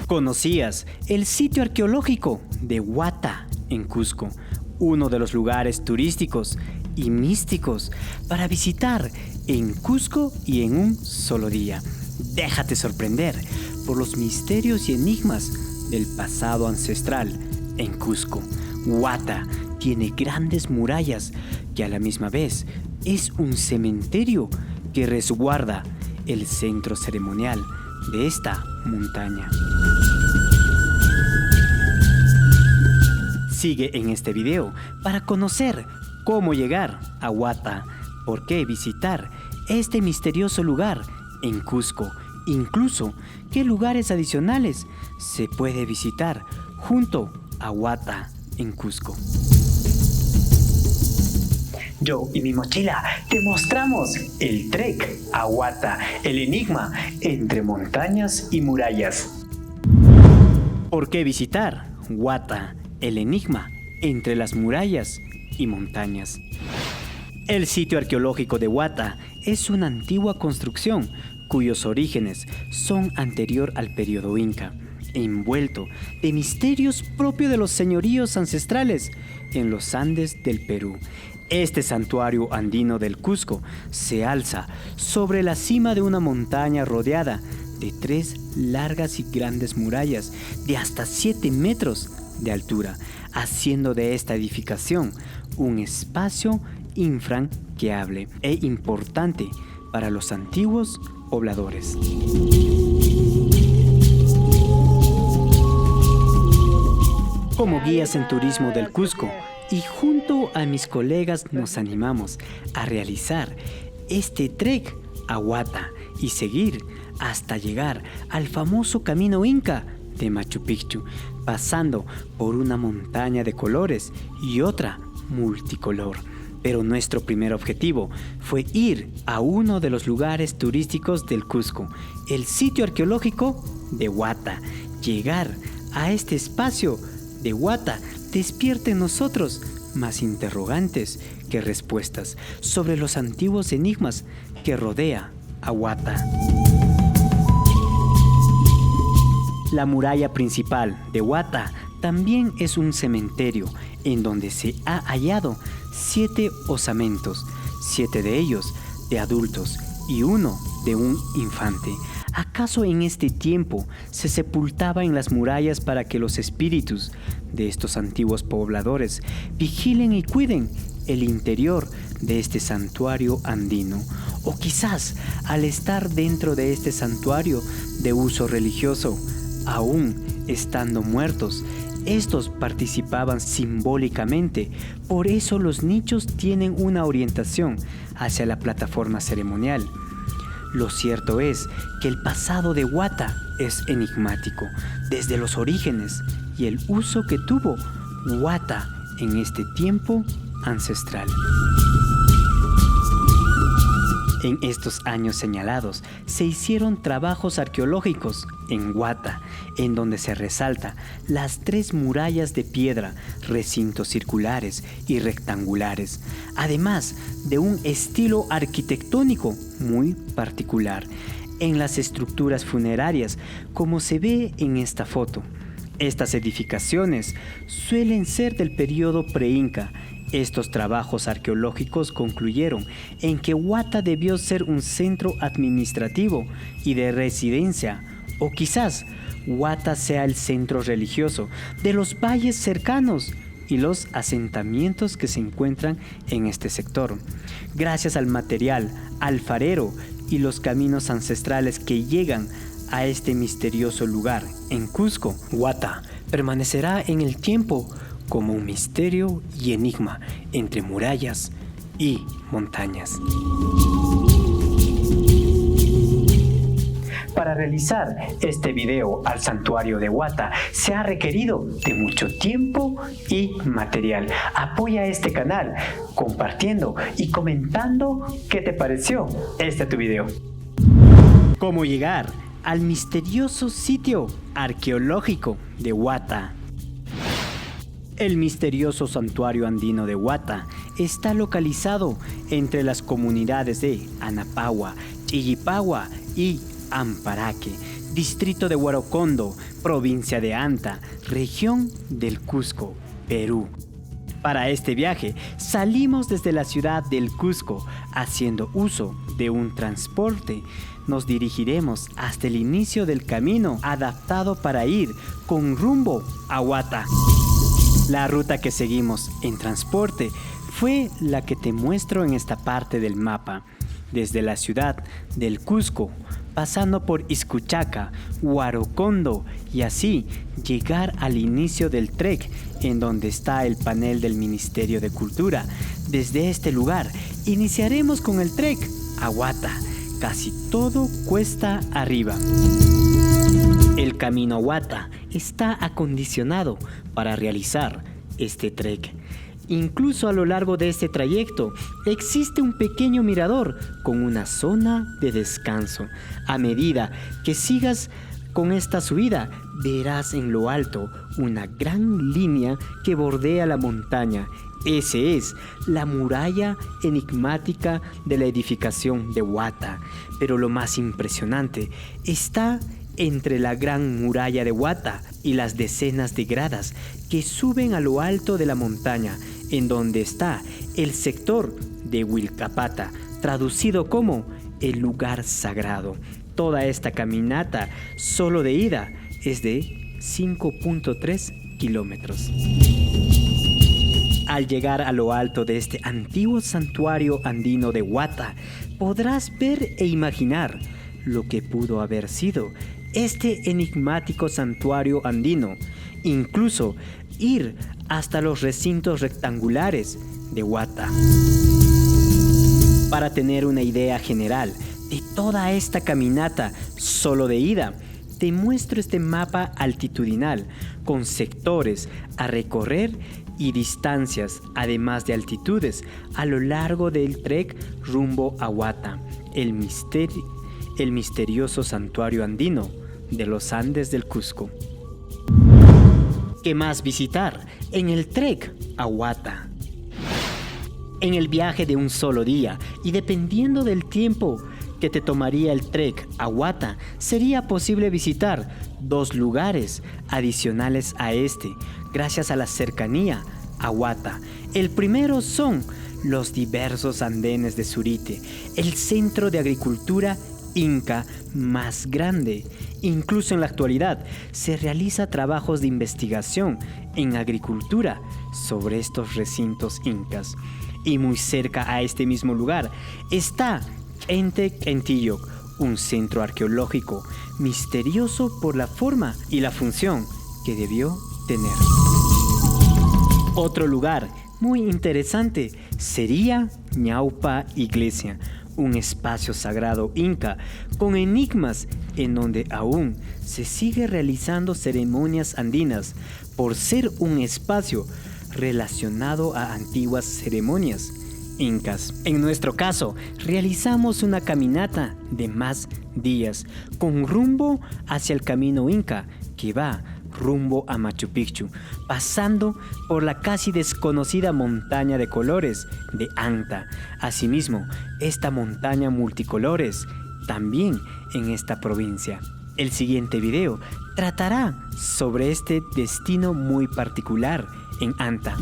¿Conocías el sitio arqueológico de Huata en Cusco? Uno de los lugares turísticos y místicos para visitar en Cusco y en un solo día. Déjate sorprender por los misterios y enigmas del pasado ancestral en Cusco. Huata tiene grandes murallas que a la misma vez es un cementerio que resguarda el centro ceremonial de esta montaña. Sigue en este video para conocer cómo llegar a Huata, por qué visitar este misterioso lugar en Cusco, incluso qué lugares adicionales se puede visitar junto a Huata en Cusco. Yo y mi mochila te mostramos el trek a Huata, el enigma entre montañas y murallas. ¿Por qué visitar Huata, el enigma entre las murallas y montañas? El sitio arqueológico de Huata es una antigua construcción cuyos orígenes son anterior al periodo inca, envuelto de misterios propios de los señoríos ancestrales en los Andes del Perú. Este santuario andino del Cusco se alza sobre la cima de una montaña rodeada de 3 largas y grandes murallas de hasta 7 metros de altura, haciendo de esta edificación un espacio infranqueable e importante para los antiguos pobladores. Como guías en turismo del Cusco y junto a mis colegas nos animamos a realizar este trek a Huata y seguir hasta llegar al famoso camino inca de Machu Picchu, pasando por una montaña de colores y otra multicolor. Pero nuestro primer objetivo fue ir a uno de los lugares turísticos del Cusco, el sitio arqueológico de Huata. Llegar a este espacio de Huata despierta en nosotros más interrogantes que respuestas sobre los antiguos enigmas que rodea a Huata. La muralla principal de Huata también es un cementerio en donde se ha hallado 7 osamentos, 7 de ellos de adultos y 1 de un infante. ¿Acaso en este tiempo se sepultaba en las murallas para que los espíritus de estos antiguos pobladores vigilen y cuiden el interior de este santuario andino? O quizás al estar dentro de este santuario de uso religioso, aún estando muertos, estos participaban simbólicamente. Por eso los nichos tienen una orientación hacia la plataforma ceremonial. Lo cierto es que el pasado de Huata es enigmático desde los orígenes y el uso que tuvo Huata en este tiempo ancestral. En estos años señalados se hicieron trabajos arqueológicos en Huata, en donde se resalta las 3 murallas de piedra, recintos circulares y rectangulares, además de un estilo arquitectónico muy particular en las estructuras funerarias, como se ve en esta foto. Estas edificaciones suelen ser del periodo pre-inca. Estos trabajos arqueológicos concluyeron en que Huata debió ser un centro administrativo y de residencia, o quizás Huata sea el centro religioso de los valles cercanos y los asentamientos que se encuentran en este sector. Gracias al material alfarero y los caminos ancestrales que llegan a este misterioso lugar en Cusco, Huata permanecerá en el tiempo como un misterio y enigma entre murallas y montañas. Para realizar este video al santuario de Huata se ha requerido de mucho tiempo y material. Apoya este canal compartiendo y comentando qué te pareció tu video. ¿Cómo llegar al misterioso sitio arqueológico de Huata? El misterioso santuario andino de Huata está localizado entre las comunidades de Anapaua, Chillipagua y Amparaque, distrito de Huarocondo, provincia de Anta, región del Cusco, Perú. Para este viaje salimos desde la ciudad del Cusco, haciendo uso de un transporte. Nos dirigiremos hasta el inicio del camino adaptado para ir con rumbo a Huata. La ruta que seguimos en transporte fue la que te muestro en esta parte del mapa, desde la ciudad del Cusco, pasando por Iscuchaca, Huarocondo y así llegar al inicio del trek en donde está el panel del Ministerio de Cultura. Desde este lugar iniciaremos con el trek a Huata, casi todo cuesta arriba. El camino a Huata está acondicionado para realizar este trek. Incluso a lo largo de este trayecto existe un pequeño mirador con una zona de descanso. A medida que sigas con esta subida, verás en lo alto una gran línea que bordea la montaña. Ese es la muralla enigmática de la edificación de Huata. Pero lo más impresionante está entre la gran muralla de Huata y las decenas de gradas que suben a lo alto de la montaña, en donde está el sector de Huilcapata, traducido como el lugar sagrado. Toda esta caminata solo de ida es de 5.3 kilómetros. Al llegar a lo alto de este antiguo santuario andino de Huata, podrás ver e imaginar lo que pudo haber sido este enigmático santuario andino, incluso ir hasta los recintos rectangulares de Huata. Para tener una idea general de toda esta caminata solo de ida, te muestro este mapa altitudinal con sectores a recorrer y distancias, además de altitudes, a lo largo del trek rumbo a Huata, el misterioso santuario andino de los Andes del Cusco. ¿Qué más visitar en el trek a Huata? En el viaje de un solo día y dependiendo del tiempo que te tomaría el trek a Huata, sería posible visitar 2 lugares adicionales a este, gracias a la cercanía a Huata. El primero son los diversos andenes de Surite, el centro de agricultura inca más grande. Incluso en la actualidad se realiza trabajos de investigación en agricultura sobre estos recintos incas. Y muy cerca a este mismo lugar está Entec-Entilloc, un centro arqueológico misterioso por la forma y la función que debió tener. Otro lugar muy interesante sería Ñaupa Iglesia, un espacio sagrado inca con enigmas en donde aún se sigue realizando ceremonias andinas por ser un espacio relacionado a antiguas ceremonias incas. En nuestro caso, realizamos una caminata de más días con rumbo hacia el camino inca que va rumbo a Machu Picchu, pasando por la casi desconocida montaña de colores de Anta. Asimismo, esta montaña multicolores también en esta provincia. El siguiente video tratará sobre este destino muy particular en Anta.